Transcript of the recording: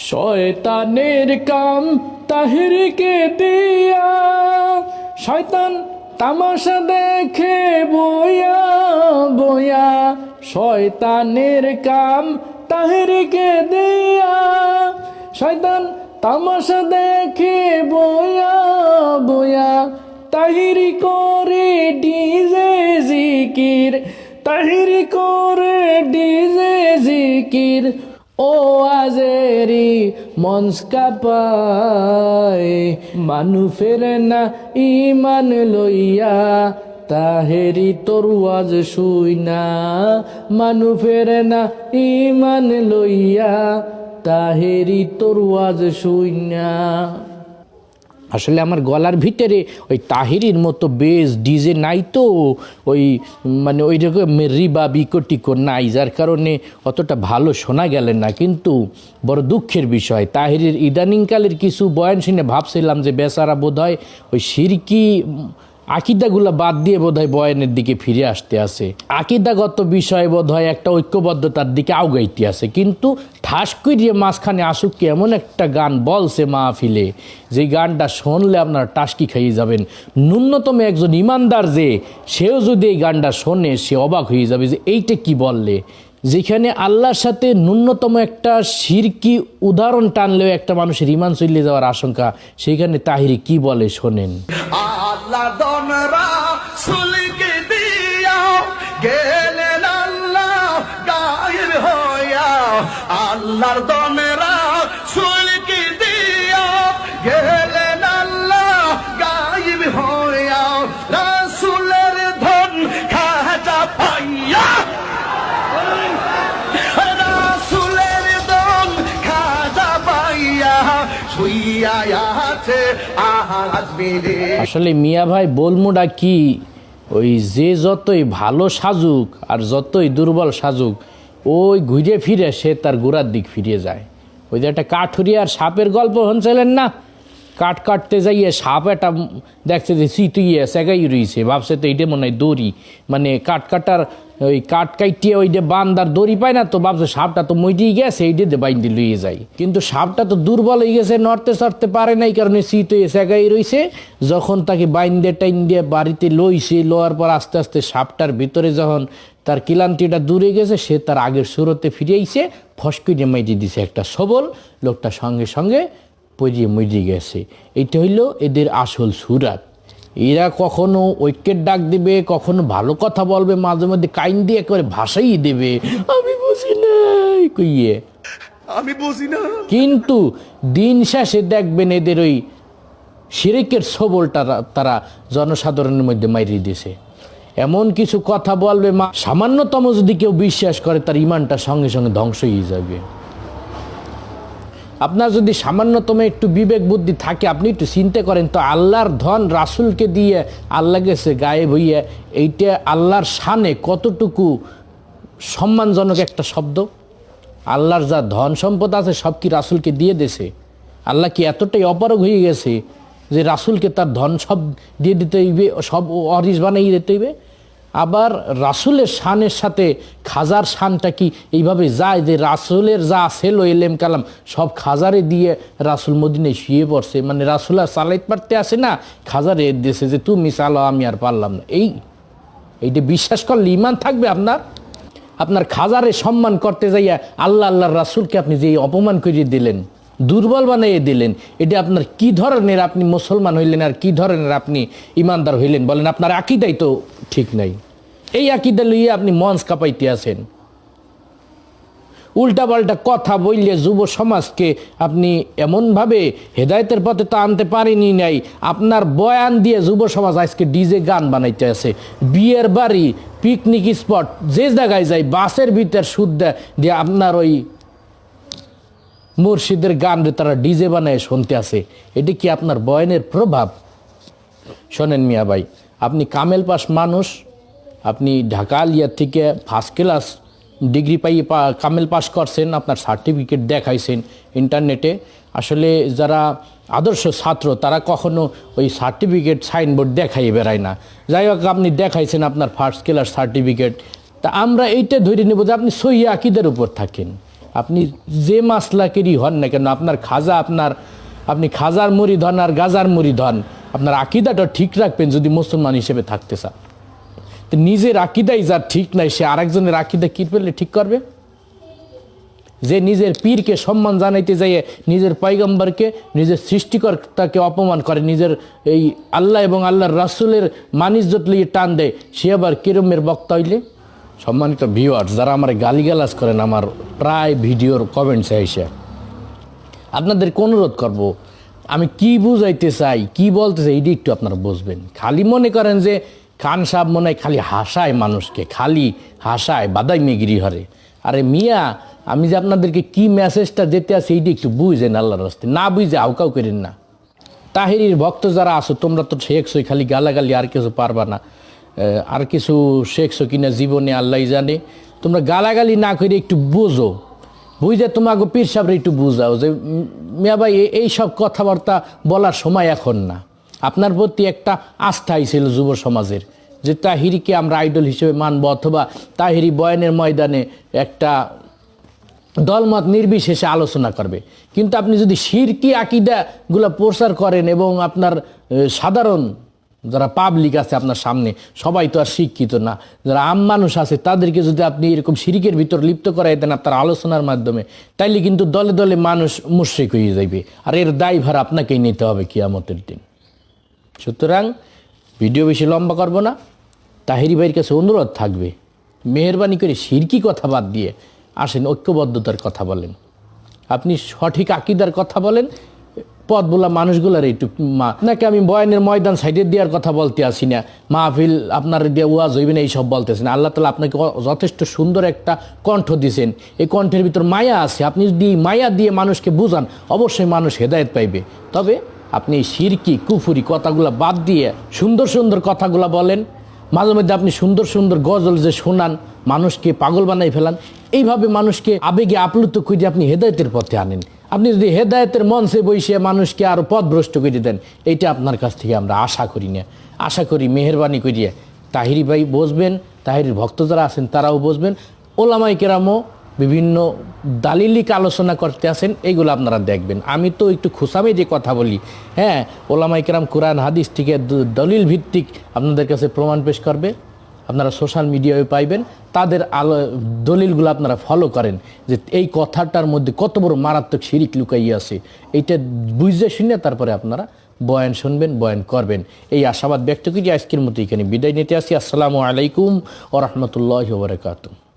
শয়তানের কাম তাহিরকে দিয়া, শয়তান তামাশা দেখে বইয়া বইয়া। শয়তানের কাম তাহিরকে দিয়া, শয়তান তামাশা দেখে বইয়া বইয়া। তাহিরি করে ডিজে জিকির, তাহিরি করে ডিজে জিকির। ও আজেরি মঞ্চ কাপায়, মানু ফেরে না ইমান লইয়া। তাহেরি তোর ওয়াজ শুই না, মানু ফেরে না ইমান লইয়া। তাহেরি তোর ওয়াজ শুই না। আসলে আমার গলার ভিতরে ওই তাহিরির মতো বেশ ডিজে নাই তো, ওই মানে ওই রকম রিবা বিকটিকো নাই, যার কারণে অতটা ভালো শোনা গেলেন না। কিন্তু বড় দুঃখের বিষয়, তাহিরির ইদানিংকালের কিছু বয়ান শুনে ভাবছিলাম যে বেচারা বোধহয় ওই শিরকি আকিদাগুলো বাদ দিয়ে বোধহয় বয়ানের দিকে ফিরে আসতে আছে, আকিদাগত বিষয়ে বোধহয় একটা ঐক্যবদ্ধতার দিকে আউগাইতে আছে। কিন্তু ঠাস করিয়ে মাঝখানে আসুককে এমন একটা গান বলছে মাহফিলে, যে গানটা শুনলে আপনার টাসকি খাইয়ে যাবেন। ন্যূনতম একজন ইমানদার যে, সেও যদি এই গানটা শোনে সে অবাক হয়ে যাবে যে এইটা কি বললে। যেখানে আল্লাহর সাথে ন্যূনতম একটা শিরকি উদাহরণ টানলেও একটা মানুষের ইমান চলে যাওয়ার আশঙ্কা, সেইখানে তাহিরি কি বলে শোনেন। আল্লাহ দনরা সুলকে দিয়া গেলেন আল্লাহ গায়েব হইয়া। আল্লাহর দনরা সুলকে দিয়া গেলেন আল্লাহ গায়েব হইয়া। রাসূলের ধন খাজা পাইয়া, রাসূলের ধন খাজা পাইয়া শুইয়া আছে আজ মেরে। আসলে মিয়া ভাই বলমুডা কি, ওই যে যতই ভালো সাজুক আর যতই দুর্বল সাজুক, ওই ঘুরে ফিরে সে তার গোড়ার দিক ফিরে যায়। ওই যে একটা কাঠুরিয়ার সাপের গল্প শুনছিলেন না, কাঠ কাটতে যাইয়ে সাপ একটা দেখছে যে চিতুইয়ে সেগাই রয়েছে, ভাবছে তো এইটা মনে হয় দড়ি, মানে কাঠ কাটার ওই কাঠ কাইটিয়ে ওই যে বান্দার দড়ি পায় না, তো ভাবছে সাপটা তো মইটিয়ে গেছে, এইটা দিয়ে বাইন্দি লইয়ে যায়। কিন্তু সাপটা তো দুর্বল হয়ে গেছে, নড়তে চড়তে পারে না, এই কারণে চিতুইয়ে সেগাই রয়েছে। যখন তাকে বাইন্দে টাইন দিয়ে বাড়িতে লইছে, লোয়ার পর আস্তে আস্তে সাপটার ভিতরে যখন তার ক্লান্তিটা দূরে গেছে, সে তার আগের সুরতে ফিরে আইছে, ফসকুইয়ে মাইটি দিছে একটা সবল, লোকটা সঙ্গে সঙ্গে পরিয়ে মরিয়ে গেছে। এইটা হইল এদের আসল সুরাত। এরা কখনো ঐক্যের ডাক দেবে, কখনো ভালো কথা বলবে, মাঝে মধ্যে কাইন দিয়ে একেবারে ভাষাই দেবে, আমি বুঝি নাই কইয়ে, আমি বুঝি না। কিন্তু দিন শেষে দেখবেন এদের ওই শিরকের সবলটা তারা জনসাধারণের মধ্যে মাইরিয়ে দিয়েছে। এমন কিছু কথা বলবে, সামান্যতম যদি কেউ বিশ্বাস করে, তার ইমানটা সঙ্গে সঙ্গে ধ্বংস হয়ে যাবে। আপনার যদি সামান্যতম একটু বিবেক বুদ্ধি থাকে, আপনি একটু চিন্তা করেন তো, আল্লাহর ধন রাসূলকে দিয়ে আল্লাহ গেছে গায়েব হইয়া, এইটা আল্লাহর শানে কতটুকু সম্মানজনক একটা শব্দ। আল্লাহর যা ধন সম্পদ আছে সব কি রাসূলকে দিয়ে দেছে? আল্লাহ কি এতটাই অপারগ হয়ে গেছে যে রাসূলকে তার ধন সব দিয়ে দিতে হইবে, সব অরিস বানাইয়ে দিতে হইবে? আবার রাসূলের শানের সাথে খাজার শানটা কি এইভাবে যায় যে রাসূলের যা ছিল এলেম কালাম সব খাজারে দিয়ে রাসূল মদিনায় শুয়ে পড়ছে, মানে রাসূল আর চালাইতে পারতে আসে না, খাজারে দিয়েছে যে তুমি চালাও, আমি আর পারলাম না। এইটা বিশ্বাস করলে ইমান থাকবে আপনার? আপনার খাজারে সম্মান করতে যাইয়া আল্লাহর রাসূলকে আপনি যে অপমান করিয়ে দিলেন, দুর্বল বানিয়ে দিলেন, এটা আপনার কি ধরনের আপনি মুসলমান হইলেন আর কি ধরনের আপনি ইমানদার হইলেন বলেন? আপনার আকীদাই তো ঠিক নাই। এই আকীদা লইয়ে আপনি মঞ্চ কাঁপাইতে আছেন, উল্টাপাল্টা কথা বললে যুব সমাজকে আপনি এমনভাবে হেদায়েতের পথে তো আনতে পারেনি নাই। আপনার বয়ান দিয়ে যুব সমাজ আজকে ডিজে গান বানাইতে আছে, বিয়ের বাড়ি, পিকনিক স্পট, যে জায়গায় যায় বাসের ভিতর সুদ দিয়ে আপনার ওই মুর্শিদের গান রে তারা ডিজে বানায় শুনতে আছে। এটি কি আপনার বয়ানের প্রভাব? শোনেন মিয়া ভাই, আপনি কামেল পাস মানুষ, আপনি ঢাকা আলিয়া থেকে ফার্স্ট ক্লাস ডিগ্রি পাইয়ে কামেল পাস করছেন, আপনার সার্টিফিকেট দেখাইছেন ইন্টারনেটে। আসলে যারা আদর্শ ছাত্র তারা কখনো ওই সার্টিফিকেট সাইনবোর্ড দেখাই বেড়ায় না। যাই হোক, আপনি দেখাইছেন আপনার ফার্স্ট ক্লাস সার্টিফিকেট, তা আমরা এইটা ধরে নেব যে আপনি সহিহ আকীদার উপর থাকেন। আপনি যে মাসলাকেরই হন না কেন, আপনার খাজা আপনি খাজার মুরিদ হন আর গাজার মুরিদ হন, আপনার আকিদাটা ঠিক রাখবেন যদি মুসলমান হিসেবে থাকতে চান। তো নিজের আকিদাই যার ঠিক নাই সে আরেকজনের আকিদা কি পেলে ঠিক করবে? যে নিজের পীরকে সম্মান জানাইতে যাইয়ে নিজের পয়গম্বরকে, নিজের সৃষ্টিকর্তাকে অপমান করে, নিজের এই আল্লাহ এবং আল্লাহর রাসূলের মানিজ্জত লিয়ে টান দেয়, সে আবার কিরমের বক্তা হইলে? সম্মানিত ভিউয়ার্স, যারা আমার গালিগালাজ করেন আমার প্রায় ভিডিওর কমেন্টসে এসে, আপনাদেরকে অনুরোধ করব, আমি কি বুঝাইতে চাই, কি বলতে চাই, এটি একটু আপনারা বুঝবেন। খালি মনে করেন যে খান সাহেব মনে হয় খালি হাসায় মানুষকে, খালি হাসায়, বাদাই মেগিরি হরে। আরে মিয়া, আমি যে আপনাদেরকে কি মেসেজটা দিতে আছি এইটি একটু বুঝেন আল্লাহর রাস্তে, না বুঝে আউকাউ করেন না। তাহিরির ভক্ত যারা আছো তোমরা তো শেখছই, খালি গালাগালি, আর কিছু পারবা না। আর কিছু শেখছো কিনা জীবনে আল্লাহ জানে। তোমরা গালাগালি না করে একটু বোঝো, বুঝে তোমাকে পীর সাহেবরা একটু বুঝাও যে মিয়া ভাই এইসব কথাবার্তা বলার সময় এখন না। আপনার প্রতি একটা আস্থা ছিল যুব সমাজের যে তাহিরিকে আমরা আইডল হিসেবে মানব, অথবা তাহিরি বয়ানের ময়দানে একটা দলমত নির্বিশেষে আলোচনা করবে। কিন্তু আপনি যদি শিরকি আকিদাগুলো প্রচার করেন এবং আপনার সাধারণ যারা পাবলিক আছে আপনার সামনে, সবাই তো আর শিক্ষিত না, যারা আম মানুষ আছে তাদেরকে যদি আপনি এরকম শিরিকের ভিতর লিপ্ত করাই দেন আপনার আলোচনার মাধ্যমে, তাইলে কিন্তু দলে দলে মানুষ মুশরিক হয়ে যাইবে, আর এর দায়ভার আপনাকেই নিতে হবে কিয়ামতের দিন। সুতরাং ভিডিও বেশি লম্বা করব না, তাহিরি ভাইয়ের কাছে অনুরোধ থাকবে, মেহেরবানি করে শিরকি কথা বাদ দিয়ে আসেন ঐক্যবদ্ধতার কথা বলেন, আপনি সঠিক আকিদার কথা বলেন, পথগুলা মানুষগুলার একটু নাকি আমি বয়ানের ময়দান সাইডে দেওয়ার কথা বলতে আসি না, মাহফিল আপনার দিয়ে ওয়াজ হইবে না এইসব বলতেছেন। আল্লাহ তাআলা আপনাকে যথেষ্ট সুন্দর একটা কণ্ঠ দিয়েছেন, এই কণ্ঠের ভিতর মায়া আছে, আপনি যদি মায়া দিয়ে মানুষকে বুঝান অবশ্যই মানুষ হেদায়েত পাইবে। তবে আপনি শিরকি কুফুরি কথাগুলো বাদ দিয়ে সুন্দর সুন্দর কথাগুলো বলেন, মাঝে মধ্যে আপনি সুন্দর সুন্দর গজল যে শোনান, মানুষকে পাগল বানাই ফেলান, এইভাবে মানুষকে আবেগে আপ্লুত করে আপনি হেদায়েতের পথে আনেন। আপনি যদি হেদায়েতের মঞ্চে বসে মানুষকে আরও পথভ্রষ্ট করে দেন, এইটা আপনার কাছ থেকে আমরা আশা করি না। আশা করি মেহেরবানি করিয়ে তাহিরি ভাই বসবেন, তাহিরির ভক্ত যারা আছেন তারাও বসবেন, ওলামায়ে কেরামও বিভিন্ন দালিলিক আলোচনা করতে আসেন, এইগুলো আপনারা দেখবেন। আমি তো একটু খুসামে যে কথা বলি, হ্যাঁ, ওলামায়ে কেরাম কোরআন হাদিস থেকে দলিল ভিত্তিক আপনাদের কাছে প্রমাণ পেশ করবে, আপনারা সোশ্যাল মিডিয়ায় পাইবেন, তাদের দলিলগুলো আপনারা ফলো করেন যে এই কথাটার মধ্যে কত বড় মারাত্মক শিরিক লুকাইয়া আছে, এইটা বুঝে শুনে তারপরে আপনারা বয়ান শুনবেন, বয়ান করবেন। এই আশাবাদ ব্যক্ত করি আজকের মতো এখানে বিদায় নিতে আসি। আসসালামু আলাইকুম ওয়া রাহমাতুল্লাহি ওয়া বারাকাতুহু।